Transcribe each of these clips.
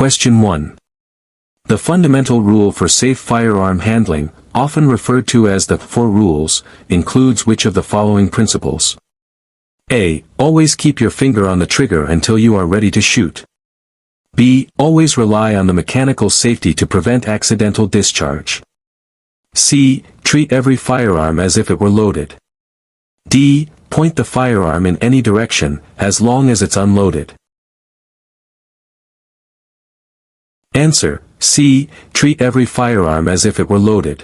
Question 1. The fundamental rule for safe firearm handling, often referred to as the 4 rules, includes which of the following principles? A. Always keep your finger on the trigger until you are ready to shoot. B. Always rely on the mechanical safety to prevent accidental discharge. C. Treat every firearm as if it were loaded. D. Point the firearm in any direction, as long as it's unloaded. Answer: C. Treat every firearm as if it were loaded.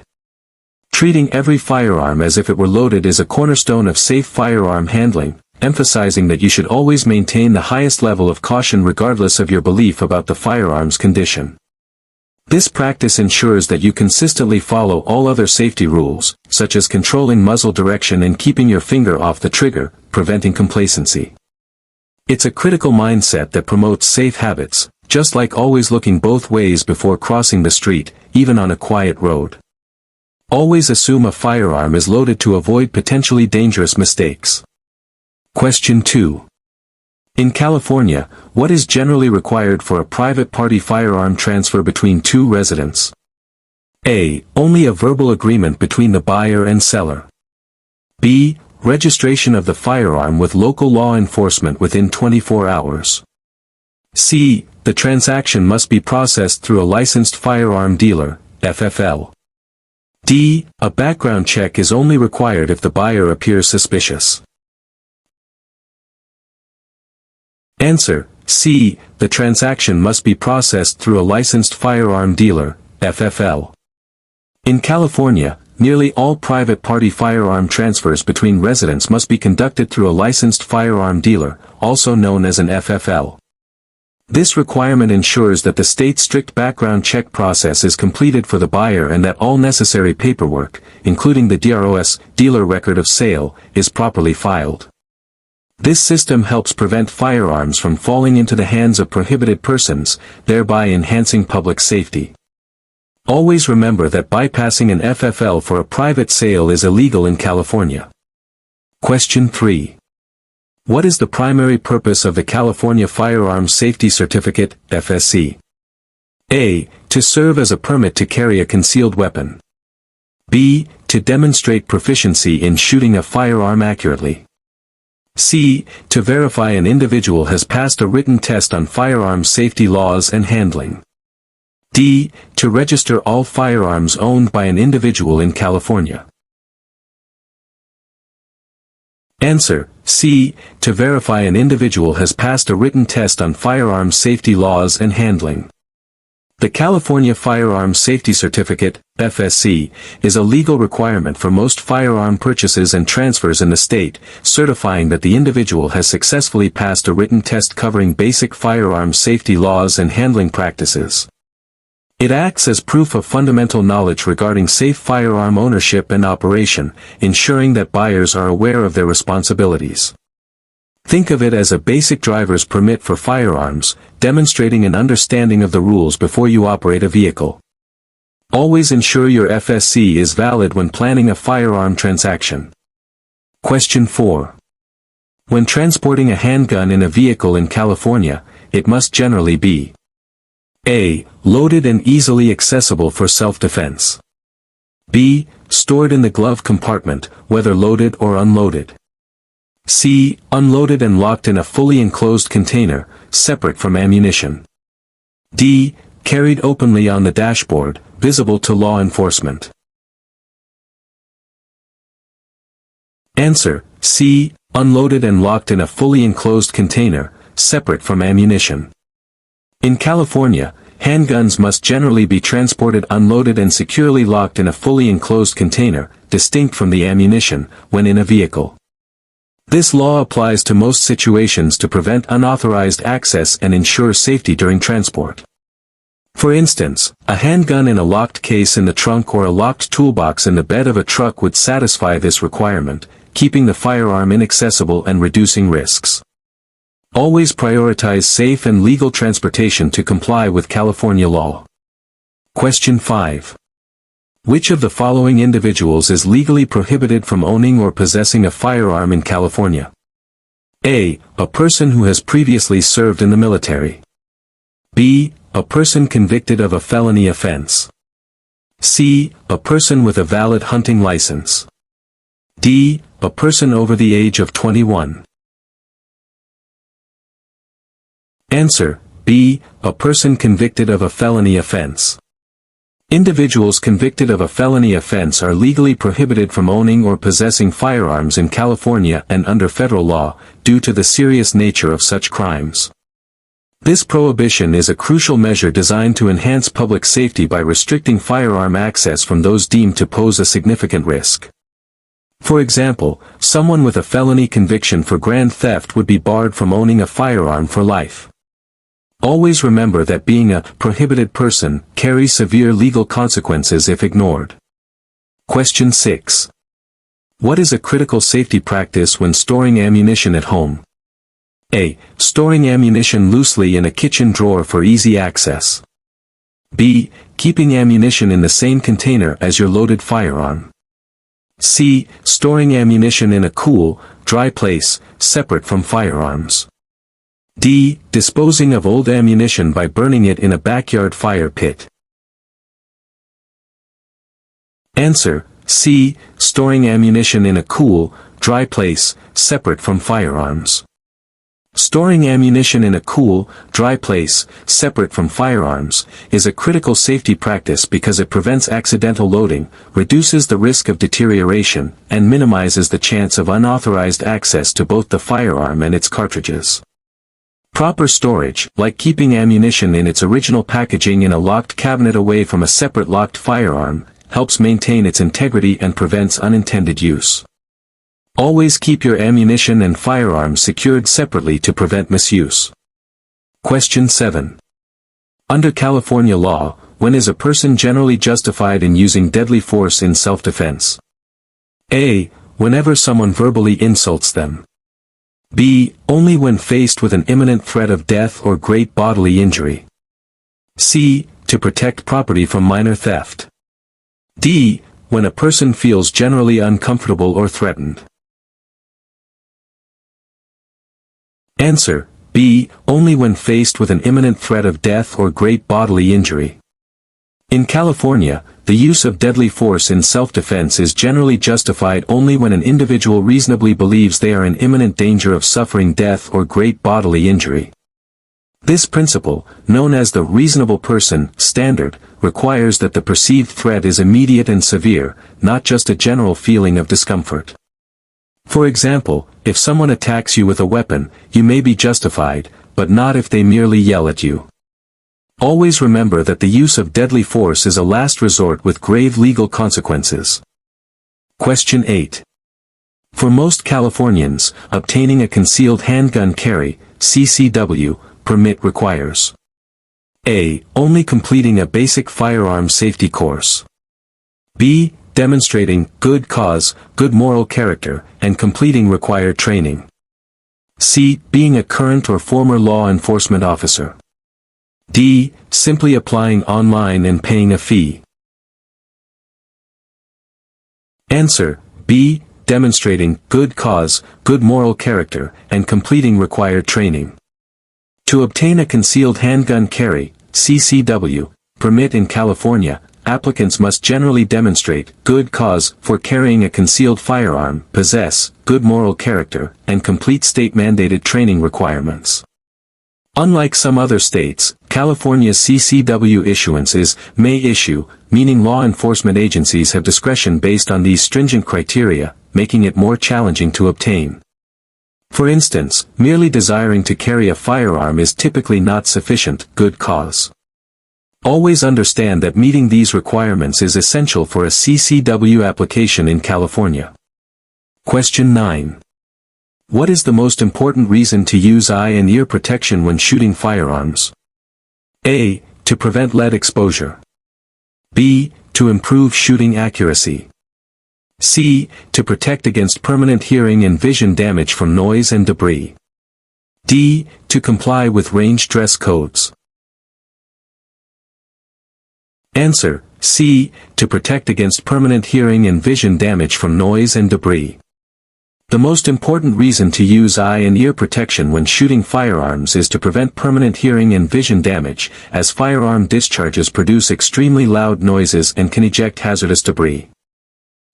Treating every firearm as if it were loaded is a cornerstone of safe firearm handling, emphasizing that you should always maintain the highest level of caution regardless of your belief about the firearm's condition. This practice ensures that you consistently follow all other safety rules, such as controlling muzzle direction and keeping your finger off the trigger, preventing complacency. It's a critical mindset that promotes safe habits, just like always looking both ways before crossing the street, even on a quiet road. Always assume a firearm is loaded to avoid potentially dangerous mistakes. Question 2. In California, what is generally required for a private party firearm transfer between two residents? A. Only a verbal agreement between the buyer and seller. B. Registration of the firearm with local law enforcement within 24 hours. C. The transaction must be processed through a licensed firearm dealer, FFL. D. A background check is only required if the buyer appears suspicious. Answer: C. The transaction must be processed through a licensed firearm dealer, FFL. In California, nearly all private party firearm transfers between residents must be conducted through a licensed firearm dealer, also known as an FFL. This requirement ensures that the state's strict background check process is completed for the buyer and that all necessary paperwork, including the DROS, dealer record of sale, is properly filed. This system helps prevent firearms from falling into the hands of prohibited persons, thereby enhancing public safety. Always remember that bypassing an FFL for a private sale is illegal in California. Question 3. What is the primary purpose of the California Firearms Safety Certificate, FSC? A. To serve as a permit to carry a concealed weapon. B. To demonstrate proficiency in shooting a firearm accurately. C. To verify an individual has passed a written test on firearm safety laws and handling. D. To register all firearms owned by an individual in California. Answer: C. To verify an individual has passed a written test on firearm safety laws and handling. The California Firearms Safety Certificate, FSC, is a legal requirement for most firearm purchases and transfers in the state, certifying that the individual has successfully passed a written test covering basic firearm safety laws and handling practices. It acts as proof of fundamental knowledge regarding safe firearm ownership and operation, ensuring that buyers are aware of their responsibilities. Think of it as a basic driver's permit for firearms, demonstrating an understanding of the rules before you operate a vehicle. Always ensure your FSC is valid when planning a firearm transaction. Question 4. When transporting a handgun in a vehicle in California, it must generally be: A. Loaded and easily accessible for self-defense. B. Stored in the glove compartment, whether loaded or unloaded. C. Unloaded and locked in a fully enclosed container, separate from ammunition. D. Carried openly on the dashboard, visible to law enforcement. Answer: C. Unloaded and locked in a fully enclosed container, separate from ammunition. In California, handguns must generally be transported unloaded and securely locked in a fully enclosed container, distinct from the ammunition, when in a vehicle. This law applies to most situations to prevent unauthorized access and ensure safety during transport. For instance, a handgun in a locked case in the trunk or a locked toolbox in the bed of a truck would satisfy this requirement, keeping the firearm inaccessible and reducing risks. Always prioritize safe and legal transportation to comply with California law. Question 5. Which of the following individuals is legally prohibited from owning or possessing a firearm in California? A. A person who has previously served in the military. B. A person convicted of a felony offense. C. A person with a valid hunting license. D. A person over the age of 21. Answer: B. A person convicted of a felony offense. Individuals convicted of a felony offense are legally prohibited from owning or possessing firearms in California and under federal law, due to the serious nature of such crimes. This prohibition is a crucial measure designed to enhance public safety by restricting firearm access from those deemed to pose a significant risk. For example, someone with a felony conviction for grand theft would be barred from owning a firearm for life. Always remember that being a prohibited person carries severe legal consequences if ignored. Question 6. What is a critical safety practice when storing ammunition at home? A. Storing ammunition loosely in a kitchen drawer for easy access. B. Keeping ammunition in the same container as your loaded firearm. C. Storing ammunition in a cool, dry place, separate from firearms. D. Disposing of old ammunition by burning it in a backyard fire pit. Answer: C. Storing ammunition in a cool, dry place, separate from firearms. Storing ammunition in a cool, dry place, separate from firearms, is a critical safety practice because it prevents accidental loading, reduces the risk of deterioration, and minimizes the chance of unauthorized access to both the firearm and its cartridges. Proper storage, like keeping ammunition in its original packaging in a locked cabinet away from a separate locked firearm, helps maintain its integrity and prevents unintended use. Always keep your ammunition and firearms secured separately to prevent misuse. Question 7. Under California law, when is a person generally justified in using deadly force in self-defense? A. Whenever someone verbally insults them. B. Only when faced with an imminent threat of death or great bodily injury. C. To protect property from minor theft. D. When a person feels generally uncomfortable or threatened. Answer: B. Only when faced with an imminent threat of death or great bodily injury. In California, the use of deadly force in self-defense is generally justified only when an individual reasonably believes they are in imminent danger of suffering death or great bodily injury. This principle, known as the reasonable person standard, requires that the perceived threat is immediate and severe, not just a general feeling of discomfort. For example, if someone attacks you with a weapon, you may be justified, but not if they merely yell at you. Always remember that the use of deadly force is a last resort with grave legal consequences. Question 8. For most Californians, obtaining a concealed handgun carry (CCW) permit requires A. Only completing a basic firearm safety course. B. Demonstrating good cause, good moral character, and completing required training. C. Being a current or former law enforcement officer. D. Simply applying online and paying a fee. Answer: B. Demonstrating good cause, good moral character, and completing required training. To obtain a concealed handgun carry (CCW) permit in California, applicants must generally demonstrate good cause for carrying a concealed firearm, possess good moral character, and complete state-mandated training requirements. Unlike some other states, California's CCW issuances may issue, meaning law enforcement agencies have discretion based on these stringent criteria, making it more challenging to obtain. For instance, merely desiring to carry a firearm is typically not sufficient good cause. Always understand that meeting these requirements is essential for a CCW application in California. Question 9. What is the most important reason to use eye and ear protection when shooting firearms? A. To prevent lead exposure. B. To improve shooting accuracy. C. To protect against permanent hearing and vision damage from noise and debris. D. To comply with range dress codes. Answer: C. To protect against permanent hearing and vision damage from noise and debris. The most important reason to use eye and ear protection when shooting firearms is to prevent permanent hearing and vision damage, as firearm discharges produce extremely loud noises and can eject hazardous debris.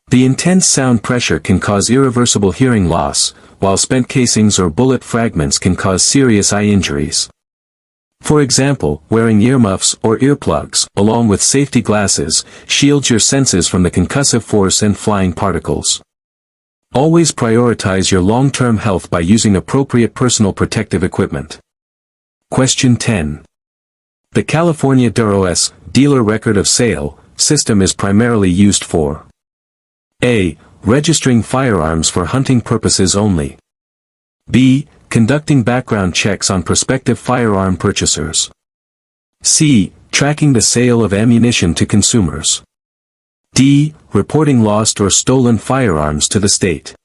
The intense sound pressure can cause irreversible hearing loss, while spent casings or bullet fragments can cause serious eye injuries. For example, wearing earmuffs or earplugs, along with safety glasses, shields your senses from the concussive force and flying particles. Always prioritize your long-term health by using appropriate personal protective equipment. Question 10. The California DUROS, Dealer Record of Sale, system is primarily used for A. Registering firearms for hunting purposes only. B. Conducting background checks on prospective firearm purchasers. C. Tracking the sale of ammunition to consumers. D. Reporting lost or stolen firearms to the state.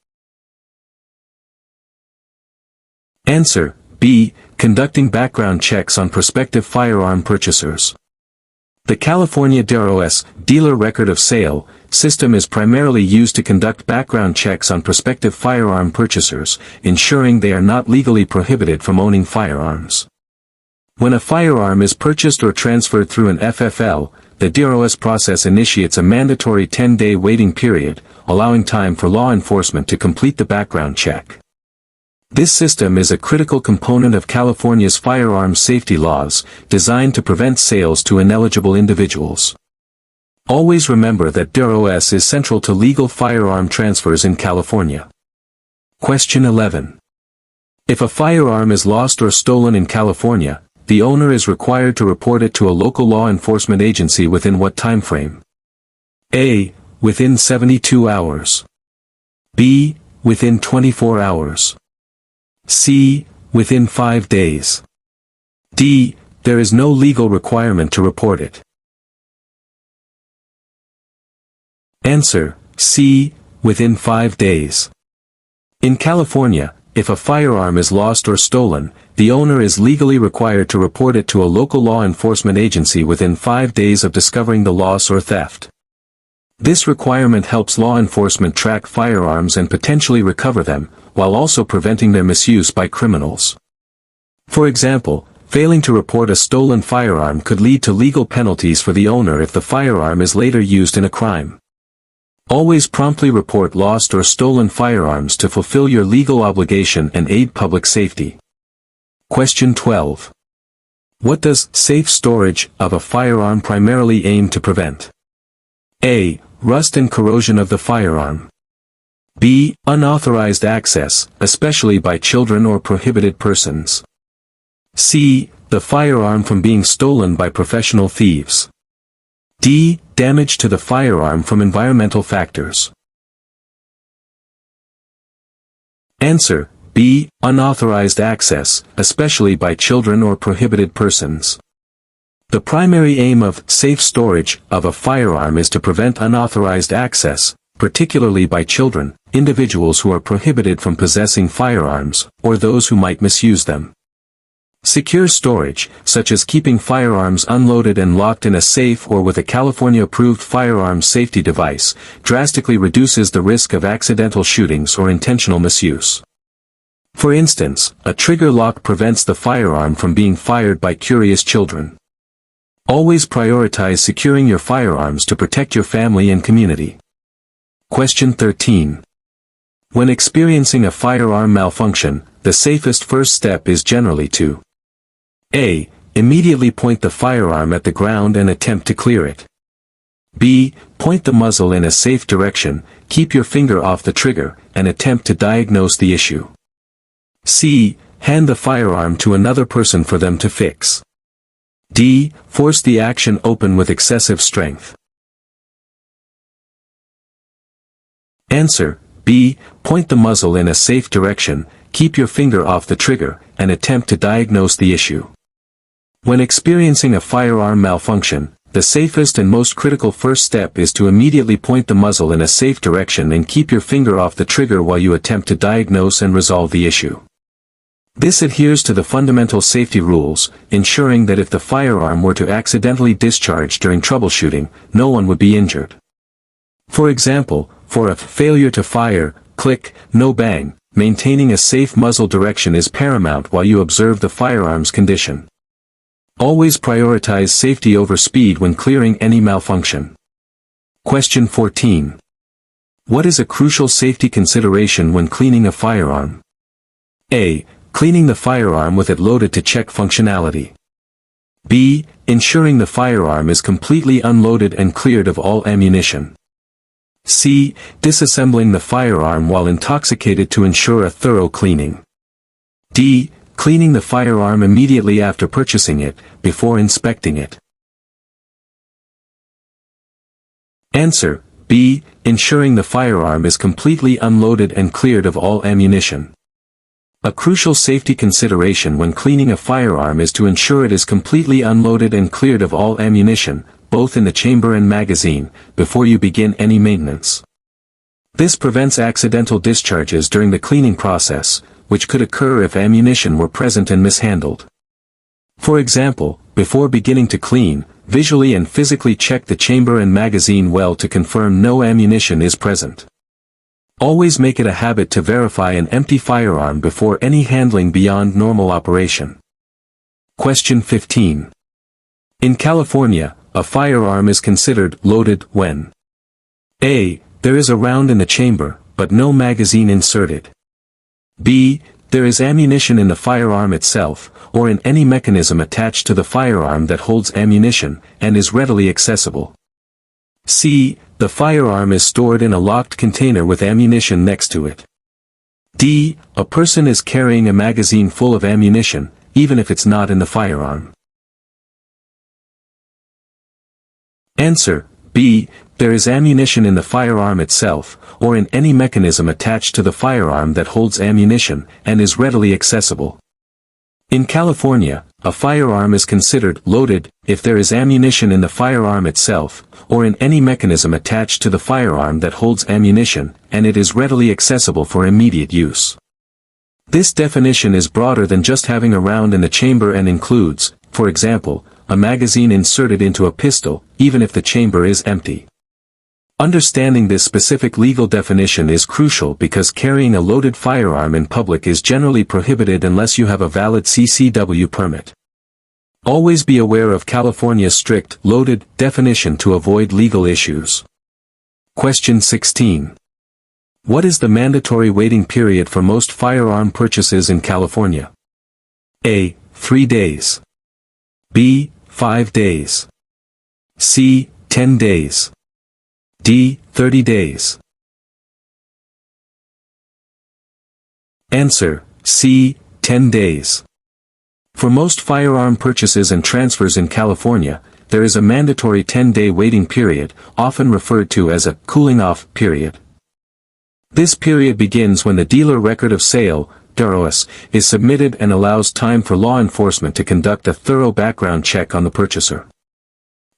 Answer: B. Conducting background checks on prospective firearm purchasers. The California DUROS, Dealer Record of Sale, system is primarily used to conduct background checks on prospective firearm purchasers, ensuring they are not legally prohibited from owning firearms. When a firearm is purchased or transferred through an FFL, the DUROS process initiates a mandatory 10-day waiting period, allowing time for law enforcement to complete the background check. This system is a critical component of California's firearm safety laws, designed to prevent sales to ineligible individuals. Always remember that DUROS is central to legal firearm transfers in California. Question 11. If a firearm is lost or stolen in California, the owner is required to report it to a local law enforcement agency within what time frame? A. Within 72 hours. B. Within 24 hours. C. Within 5 days. D. There is no legal requirement to report it. Answer: C. Within 5 days. In California, if a firearm is lost or stolen, the owner is legally required to report it to a local law enforcement agency within 5 days of discovering the loss or theft. This requirement helps law enforcement track firearms and potentially recover them, while also preventing their misuse by criminals. For example, failing to report a stolen firearm could lead to legal penalties for the owner if the firearm is later used in a crime. Always promptly report lost or stolen firearms to fulfill your legal obligation and aid public safety. Question 12. What does safe storage of a firearm primarily aim to prevent? A. Rust and corrosion of the firearm. B. Unauthorized access, especially by children or prohibited persons. C. The firearm from being stolen by professional thieves. D. Damage to the firearm from environmental factors. Answer: B. Unauthorized access, especially by children or prohibited persons. The primary aim of safe storage of a firearm is to prevent unauthorized access, particularly by children, individuals who are prohibited from possessing firearms, or those who might misuse them. Secure storage, such as keeping firearms unloaded and locked in a safe or with a California-approved firearm safety device, drastically reduces the risk of accidental shootings or intentional misuse. For instance, a trigger lock prevents the firearm from being fired by curious children. Always prioritize securing your firearms to protect your family and community. Question 13. When experiencing a firearm malfunction, the safest first step is generally to A. Immediately point the firearm at the ground and attempt to clear it. B. Point the muzzle in a safe direction, keep your finger off the trigger, and attempt to diagnose the issue. C. Hand the firearm to another person for them to fix. D. Force the action open with excessive strength. Answer: B. Point the muzzle in a safe direction, keep your finger off the trigger, and attempt to diagnose the issue. When experiencing a firearm malfunction, the safest and most critical first step is to immediately point the muzzle in a safe direction and keep your finger off the trigger while you attempt to diagnose and resolve the issue. This adheres to the fundamental safety rules, ensuring that if the firearm were to accidentally discharge during troubleshooting, no one would be injured. For example, for a failure to fire click, no bang. Maintaining a safe muzzle direction is paramount while you observe the firearm's condition. Always prioritize safety over speed when clearing any malfunction. Question 14. What is a crucial safety consideration when cleaning a firearm? A. Cleaning the firearm with it loaded to check functionality. B. Ensuring the firearm is completely unloaded and cleared of all ammunition. C. Disassembling the firearm while intoxicated to ensure a thorough cleaning. D. Cleaning the firearm immediately after purchasing it, before inspecting it. Answer: B. Ensuring the firearm is completely unloaded and cleared of all ammunition. A crucial safety consideration when cleaning a firearm is to ensure it is completely unloaded and cleared of all ammunition, both in the chamber and magazine, before you begin any maintenance. This prevents accidental discharges during the cleaning process, which could occur if ammunition were present and mishandled. For example, before beginning to clean, visually and physically check the chamber and magazine well to confirm no ammunition is present. Always make it a habit to verify an empty firearm before any handling beyond normal operation. Question 15. In California, a firearm is considered loaded when A. There is a round in the chamber, but no magazine inserted. B. There is ammunition in the firearm itself, or in any mechanism attached to the firearm that holds ammunition, and is readily accessible. C. The firearm is stored in a locked container with ammunition next to it. D. A person is carrying a magazine full of ammunition, even if it's not in the firearm. Answer: B. There is ammunition in the firearm itself, or in any mechanism attached to the firearm that holds ammunition, and is readily accessible. In California, a firearm is considered loaded if there is ammunition in the firearm itself, or in any mechanism attached to the firearm that holds ammunition, and it is readily accessible for immediate use. This definition is broader than just having a round in the chamber and includes, for example, a magazine inserted into a pistol, even if the chamber is empty. Understanding this specific legal definition is crucial because carrying a loaded firearm in public is generally prohibited unless you have a valid CCW permit. Always be aware of California's strict loaded definition to avoid legal issues. Question 16. What is the mandatory waiting period for most firearm purchases in California? A. 3 days. B. 5 days. C. 10 days. D. 30 days. Answer: C. 10 days. For most firearm purchases and transfers in California, there is a mandatory 10-day waiting period, often referred to as a cooling-off period. This period begins when the dealer record of sale, DROS, is submitted and allows time for law enforcement to conduct a thorough background check on the purchaser.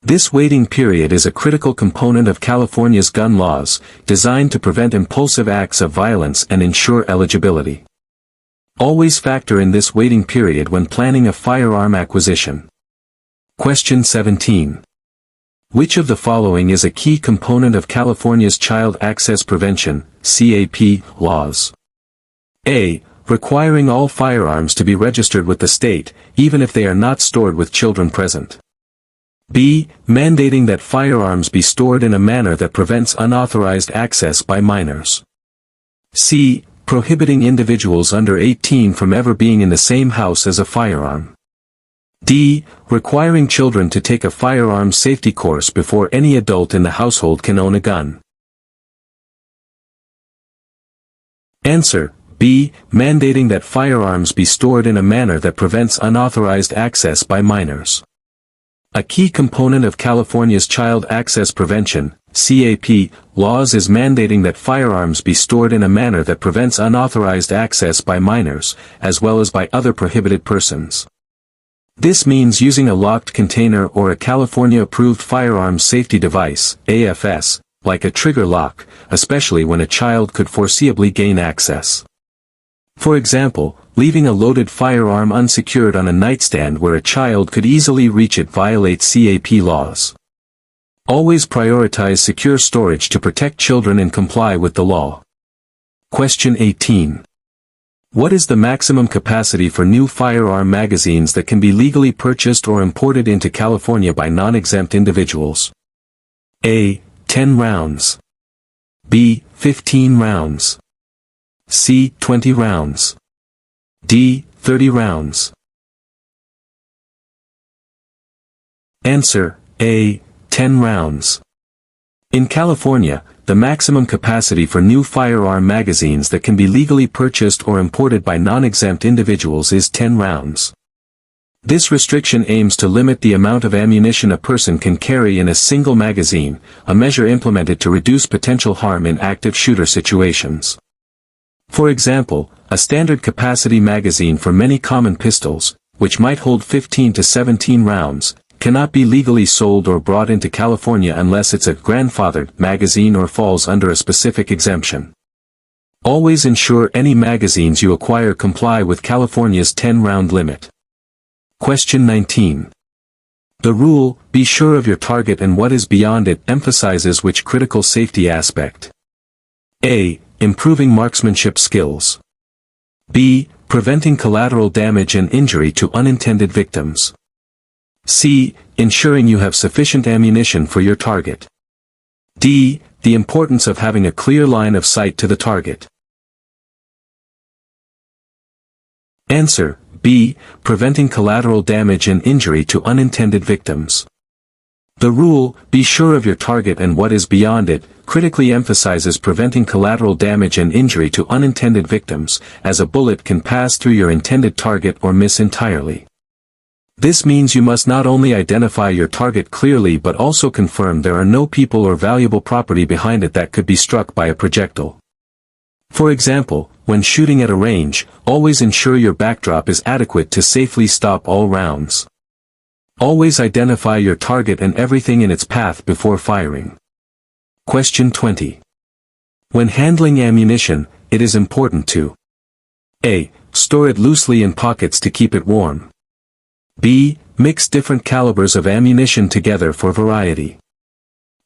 This waiting period is a critical component of California's gun laws, designed to prevent impulsive acts of violence and ensure eligibility. Always factor in this waiting period when planning a firearm acquisition. Question 17. Which of the following is a key component of California's Child Access Prevention (CAP) laws? A. Requiring all firearms to be registered with the state, even if they are not stored with children present. B. Mandating that firearms be stored in a manner that prevents unauthorized access by minors. C. Prohibiting individuals under 18 from ever being in the same house as a firearm. D. Requiring children to take a firearms safety course before any adult in the household can own a gun. Answer: B. Mandating that firearms be stored in a manner that prevents unauthorized access by minors. A key component of California's Child Access Prevention (CAP) laws is mandating that firearms be stored in a manner that prevents unauthorized access by minors, as well as by other prohibited persons. This means using a locked container or a California-approved firearms safety device (AFS), like a trigger lock, especially when a child could foreseeably gain access. For example, leaving a loaded firearm unsecured on a nightstand where a child could easily reach it violates CAP laws. Always prioritize secure storage to protect children and comply with the law. Question 18. What is the maximum capacity for new firearm magazines that can be legally purchased or imported into California by non-exempt individuals? A. 10 rounds. B. 15 rounds. C. 20 rounds. D. 30 rounds. Answer: A. 10 rounds. In California, the maximum capacity for new firearm magazines that can be legally purchased or imported by non-exempt individuals is 10 rounds. This restriction aims to limit the amount of ammunition a person can carry in a single magazine, a measure implemented to reduce potential harm in active shooter situations. For example, a standard capacity magazine for many common pistols, which might hold 15 to 17 rounds, cannot be legally sold or brought into California unless it's a grandfathered magazine or falls under a specific exemption. Always ensure any magazines you acquire comply with California's 10-round limit. Question 19. The rule, "Be sure of your target and what is beyond it," emphasizes which critical safety aspect? A. Improving marksmanship skills. B. Preventing collateral damage and injury to unintended victims. C. Ensuring you have sufficient ammunition for your target. D. The importance of having a clear line of sight to the target. Answer: B. Preventing collateral damage and injury to unintended victims. The rule, "Be sure of your target and what is beyond it," critically emphasizes preventing collateral damage and injury to unintended victims, as a bullet can pass through your intended target or miss entirely. This means you must not only identify your target clearly but also confirm there are no people or valuable property behind it that could be struck by a projectile. For example, when shooting at a range, always ensure your backdrop is adequate to safely stop all rounds. Always identify your target and everything in its path before firing. Question 20. When handling ammunition, it is important to: A. Store it loosely in pockets to keep it warm. B. Mix different calibers of ammunition together for variety.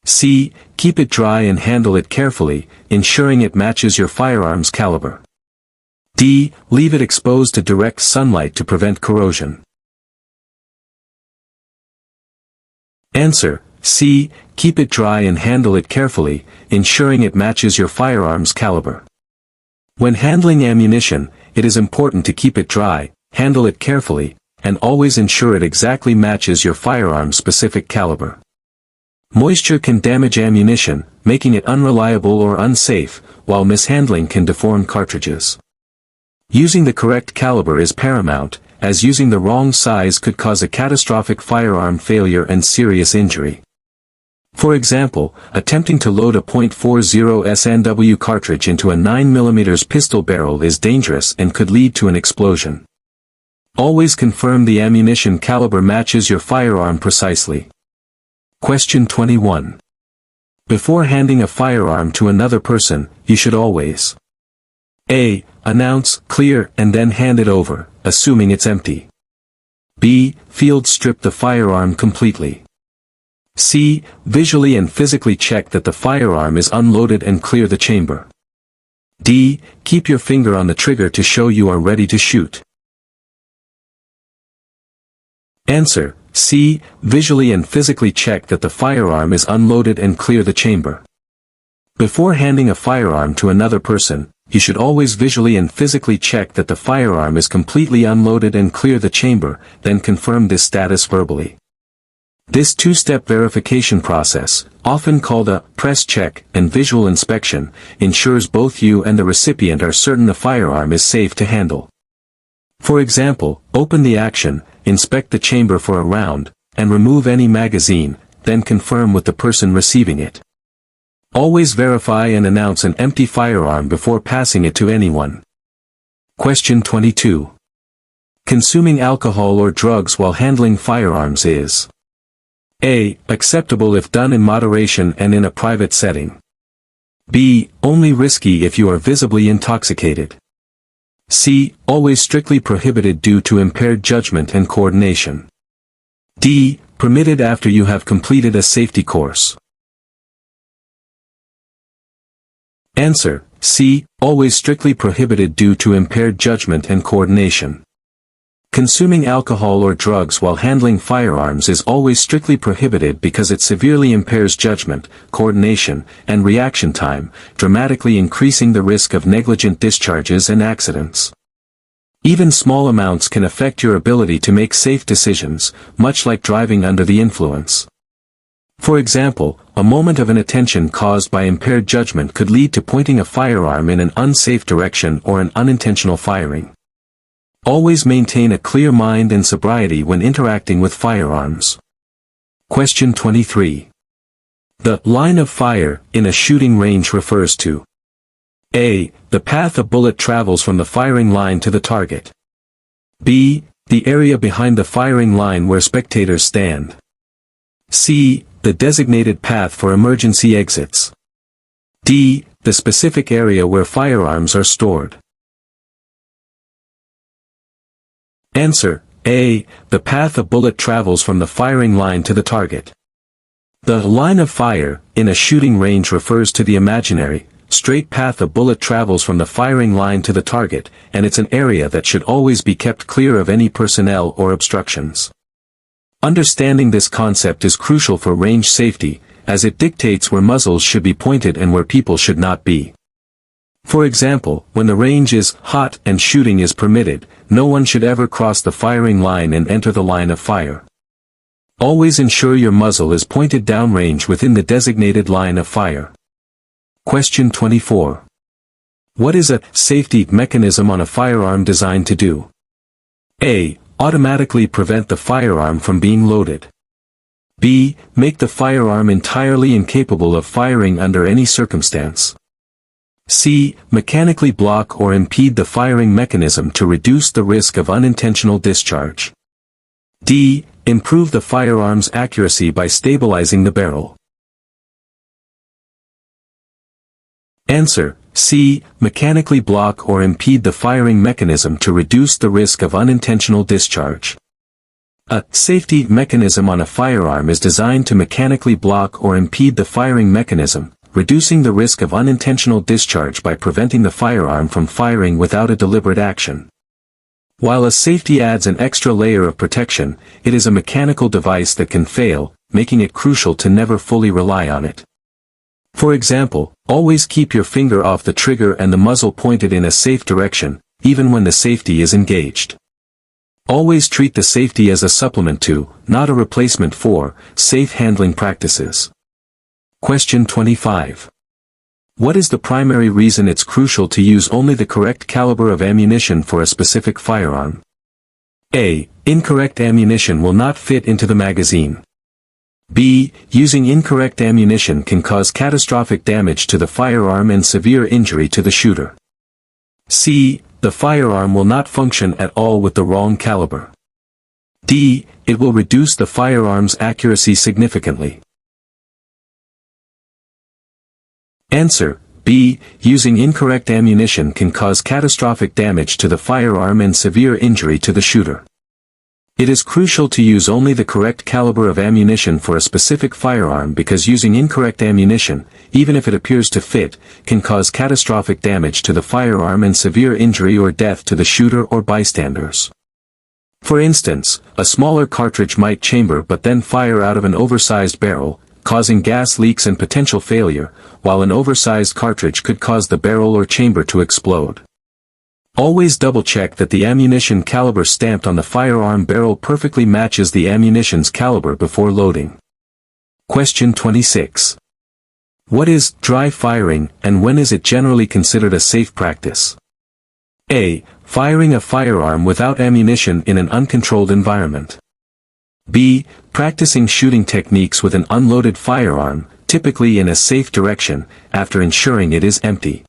C. Keep it dry and handle it carefully, ensuring it matches your firearm's caliber. D. Leave it exposed to direct sunlight to prevent corrosion. Answer: C. Keep it dry and handle it carefully, ensuring it matches your firearm's caliber. When handling ammunition, it is important to keep it dry, handle it carefully, and always ensure it exactly matches your firearm's specific caliber. Moisture can damage ammunition, making it unreliable or unsafe, while mishandling can deform cartridges. Using the correct caliber is paramount, as using the wrong size could cause a catastrophic firearm failure and serious injury. For example, attempting to load a .40 SNW cartridge into a 9mm pistol barrel is dangerous and could lead to an explosion. Always confirm the ammunition caliber matches your firearm precisely. Question 21. Before handing a firearm to another person, you should always: A. Announce, clear, and then hand it over, assuming it's empty. B. Field strip the firearm completely. C. Visually and physically check that the firearm is unloaded and clear the chamber. D. Keep your finger on the trigger to show you are ready to shoot. Answer: C. Visually and physically check that the firearm is unloaded and clear the chamber. Before handing a firearm to another person, you should always visually and physically check that the firearm is completely unloaded and clear the chamber, then confirm this status verbally. This two-step verification process, often called a press check and visual inspection, ensures both you and the recipient are certain the firearm is safe to handle. For example, open the action, inspect the chamber for a round, and remove any magazine, then confirm with the person receiving it. Always verify and announce an empty firearm before passing it to anyone. Question 22. Consuming alcohol or drugs while handling firearms is: A. Acceptable if done in moderation and in a private setting. B. Only risky if you are visibly intoxicated. C. Always strictly prohibited due to impaired judgment and coordination. D. Permitted after you have completed a safety course. Answer: C. Always strictly prohibited due to impaired judgment and coordination. Consuming alcohol or drugs while handling firearms is always strictly prohibited because it severely impairs judgment, coordination, and reaction time, dramatically increasing the risk of negligent discharges and accidents. Even small amounts can affect your ability to make safe decisions, much like driving under the influence. For example, a moment of inattention caused by impaired judgment could lead to pointing a firearm in an unsafe direction or an unintentional firing. Always maintain a clear mind and sobriety when interacting with firearms. Question 23. The line of fire in a shooting range refers to A. The path a bullet travels from the firing line to the target. B. The area behind the firing line where spectators stand. C. The designated path for emergency exits. D. The specific area where firearms are stored. Answer: A. The path a bullet travels from the firing line to the target. The line of fire in a shooting range refers to the imaginary, straight path a bullet travels from the firing line to the target, and it's an area that should always be kept clear of any personnel or obstructions. Understanding this concept is crucial for range safety, as it dictates where muzzles should be pointed and where people should not be. For example, when the range is hot and shooting is permitted, no one should ever cross the firing line and enter the line of fire. Always ensure your muzzle is pointed downrange within the designated line of fire. Question 24. What is a safety mechanism on a firearm designed to do? A. Automatically prevent the firearm from being loaded. B. Make the firearm entirely incapable of firing under any circumstance. C. Mechanically block or impede the firing mechanism to reduce the risk of unintentional discharge. D. Improve the firearm's accuracy by stabilizing the barrel. Answer: C. Mechanically block or impede the firing mechanism to reduce the risk of unintentional discharge. A safety mechanism on a firearm is designed to mechanically block or impede the firing mechanism, reducing the risk of unintentional discharge by preventing the firearm from firing without a deliberate action. While a safety adds an extra layer of protection, it is a mechanical device that can fail, making it crucial to never fully rely on it. For example, always keep your finger off the trigger and the muzzle pointed in a safe direction, even when the safety is engaged. Always treat the safety as a supplement to, not a replacement for, safe handling practices. Question 25. What is the primary reason it's crucial to use only the correct caliber of ammunition for a specific firearm? A. Incorrect ammunition will not fit into the magazine. B. Using incorrect ammunition can cause catastrophic damage to the firearm and severe injury to the shooter. C. The firearm will not function at all with the wrong caliber. D. It will reduce the firearm's accuracy significantly. Answer: B. Using incorrect ammunition can cause catastrophic damage to the firearm and severe injury to the shooter. It is crucial to use only the correct caliber of ammunition for a specific firearm because using incorrect ammunition, even if it appears to fit, can cause catastrophic damage to the firearm and severe injury or death to the shooter or bystanders. For instance, a smaller cartridge might chamber but then fire out of an oversized barrel, causing gas leaks and potential failure, while an oversized cartridge could cause the barrel or chamber to explode. Always double-check that the ammunition caliber stamped on the firearm barrel perfectly matches the ammunition's caliber before loading. Question 26. What is dry firing, and when is it generally considered a safe practice? A. Firing a firearm without ammunition in an uncontrolled environment. B. Practicing shooting techniques with an unloaded firearm, typically in a safe direction, after ensuring it is empty.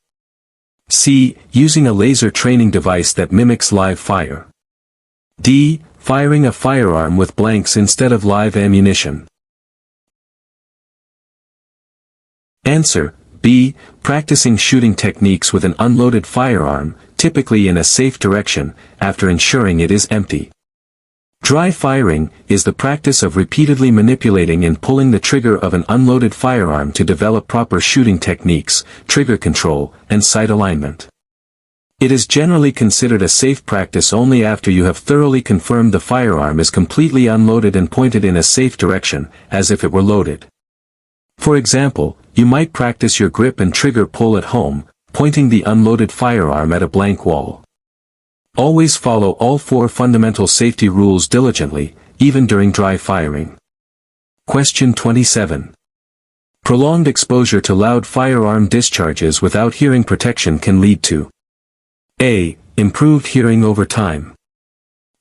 C. Using a laser training device that mimics live fire. D. Firing a firearm with blanks instead of live ammunition. Answer: B. Practicing shooting techniques with an unloaded firearm, typically in a safe direction, after ensuring it is empty. Dry firing is the practice of repeatedly manipulating and pulling the trigger of an unloaded firearm to develop proper shooting techniques, trigger control, and sight alignment. It is generally considered a safe practice only after you have thoroughly confirmed the firearm is completely unloaded and pointed in a safe direction, as if it were loaded. For example, you might practice your grip and trigger pull at home, pointing the unloaded firearm at a blank wall. Always follow all 4 fundamental safety rules diligently, even during dry firing. Question 27. Prolonged exposure to loud firearm discharges without hearing protection can lead to A. Improved hearing over time.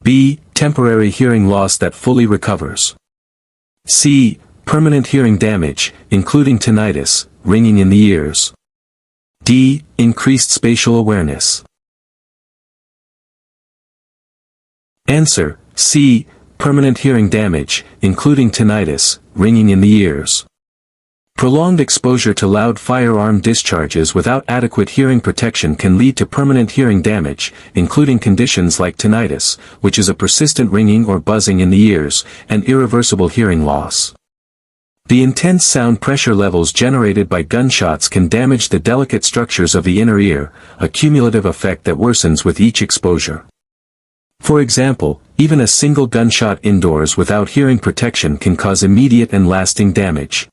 B. Temporary hearing loss that fully recovers. C. Permanent hearing damage, including tinnitus, ringing in the ears. D. Increased spatial awareness. Answer: C. Permanent hearing damage, including tinnitus, ringing in the ears. Prolonged exposure to loud firearm discharges without adequate hearing protection can lead to permanent hearing damage, including conditions like tinnitus, which is a persistent ringing or buzzing in the ears, and irreversible hearing loss. The intense sound pressure levels generated by gunshots can damage the delicate structures of the inner ear, a cumulative effect that worsens with each exposure. For example, even a single gunshot indoors without hearing protection can cause immediate and lasting damage.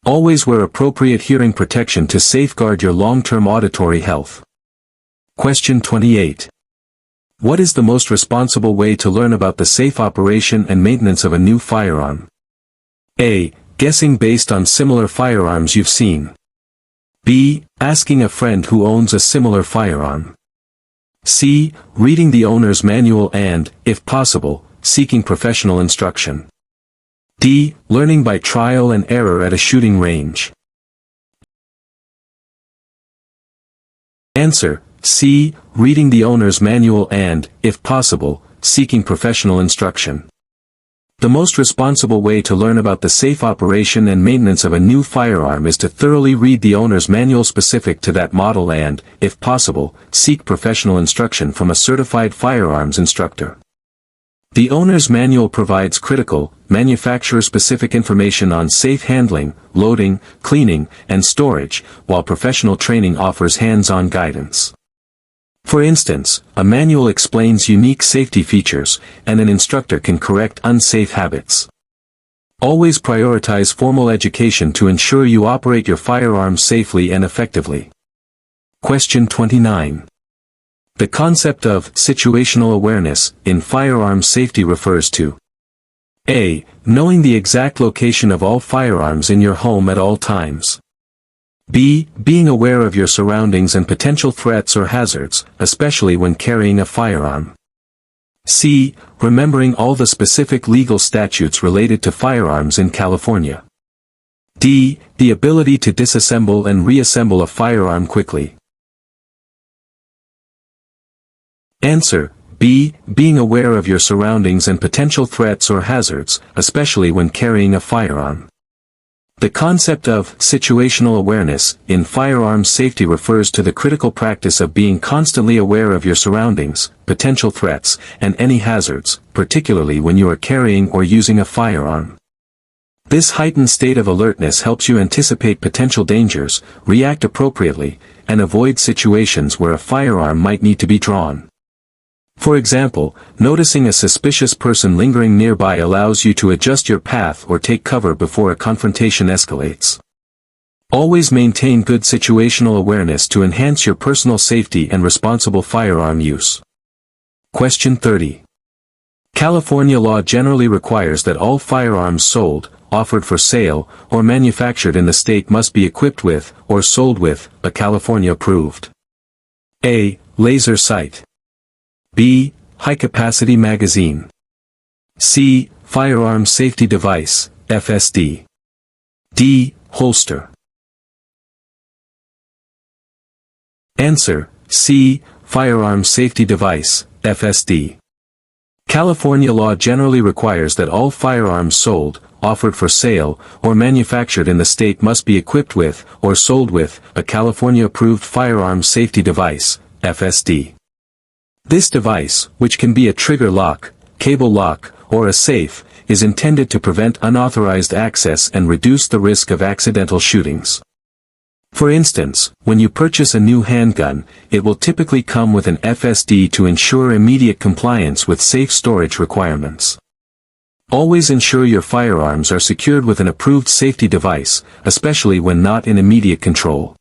Always wear appropriate hearing protection to safeguard your long-term auditory health. Question 28. What is the most responsible way to learn about the safe operation and maintenance of a new firearm? A. Guessing based on similar firearms you've seen. B. Asking a friend who owns a similar firearm. C. Reading the owner's manual and, if possible, seeking professional instruction. D. Learning by trial and error at a shooting range. Answer: C. Reading the owner's manual and, if possible, seeking professional instruction. The most responsible way to learn about the safe operation and maintenance of a new firearm is to thoroughly read the owner's manual specific to that model and, if possible, seek professional instruction from a certified firearms instructor. The owner's manual provides critical, manufacturer-specific information on safe handling, loading, cleaning, and storage, while professional training offers hands-on guidance. For instance, a manual explains unique safety features, and an instructor can correct unsafe habits. Always prioritize formal education to ensure you operate your firearm safely and effectively. Question 29. The concept of situational awareness in firearm safety refers to A. Knowing the exact location of all firearms in your home at all times. B. Being aware of your surroundings and potential threats or hazards, especially when carrying a firearm. C. Remembering all the specific legal statutes related to firearms in California. D. The ability to disassemble and reassemble a firearm quickly. Answer: B. Being aware of your surroundings and potential threats or hazards, especially when carrying a firearm. The concept of situational awareness in firearms safety refers to the critical practice of being constantly aware of your surroundings, potential threats, and any hazards, particularly when you are carrying or using a firearm. This heightened state of alertness helps you anticipate potential dangers, react appropriately, and avoid situations where a firearm might need to be drawn. For example, noticing a suspicious person lingering nearby allows you to adjust your path or take cover before a confrontation escalates. Always maintain good situational awareness to enhance your personal safety and responsible firearm use. Question 30. California law generally requires that all firearms sold, offered for sale, or manufactured in the state must be equipped with, or sold with, a California-approved A. Laser sight. B. High-capacity magazine. C. Firearm safety device, FSD. D. Holster. Answer: C. Firearm safety device, FSD. California law generally requires that all firearms sold, offered for sale, or manufactured in the state must be equipped with, or sold with, a California-approved firearm safety device, FSD. This device, which can be a trigger lock, cable lock, or a safe, is intended to prevent unauthorized access and reduce the risk of accidental shootings. For instance, when you purchase a new handgun, it will typically come with an FSD to ensure immediate compliance with safe storage requirements. Always ensure your firearms are secured with an approved safety device, especially when not in immediate control.